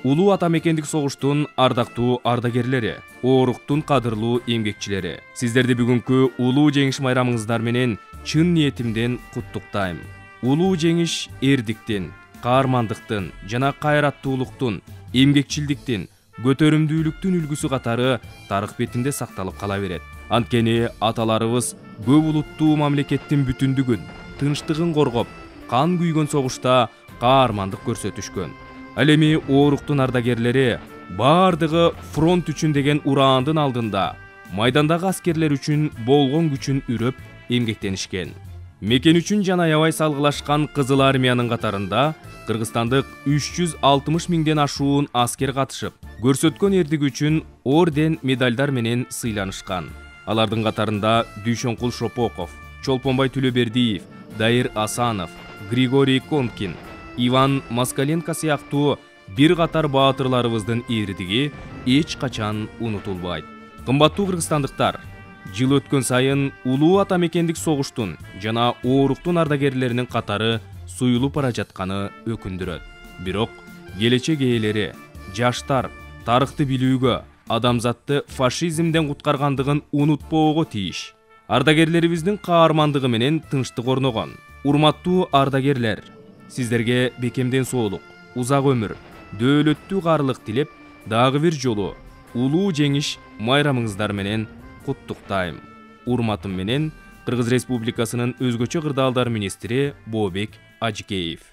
Улуу ата мекендик согуштун ардактуу ардагерлери, ооруктун кадырлуу эмгекчилери. Сиздерди бүгүнкү улуу жеңиш майрамыңыздар менен чын ниетимден куттуктайм. Улуу жеңиш эрдиктин, каармандыктын жана кайраттуулуктун, эмгекчилдиктин, көтөрүмдүүлүктүн үлгүсү катары тарых бетинде сакталып кала берет. Анткени аталарыбыз көп улуттуу мамлекеттин бүтүндүгүн, тынчтыгын коргоп, кан күйгөн согушта каармандык көрсөтүшкөн. Ал эми ооруктун ардагерлери баардыгы фронт үчүн деген ураандын алдында майдандагы аскерлер үчүн болгон күчүн үрөп эмгектенишкен. Мекен үчүн жан аябай салгылашкан Кызыл армиянын катарында кыргызстандык 360 миңден ашуун аскер катышып, көрсөткөн эрдиги үчүн орден, медальдар менен сыйланышкан. Алардын катарында Дүйшөнкул Шопоков, Чолпонбай Төлөбердиев, Дайыр Асанов, Григорий Конкин, Иван Москаленко сыяктуу бир катар баатырларыбыздын эрдиги эч качан унутулбайт. Кымбаттуу кыргызстандыктар, жыл өткөн сайын улуу ата мекендик согуштун жана ооруктун ардагерлеринин катары суюлуп бара жатканы өкүндүрөт. Бирок келечек ээлери, жаштар тарыхты билүүгө, адамзатты фашизмден куткаргандыгын унутпоого тийиш. Ардагерлерибиздин каармандыгы менен тынчтык орногон. Урматтуу ардагерлер, сиздерге бекемден соолук, узак өмүр, дөөлөттүү каарлык тилеп, дагы бир жолу улуу жеңиш майрамыңыздар менен куттуктайм. Урматым менен Кыргыз Республикасынын өзгөчө кырдаалдар министри Бообек Ажыкеев.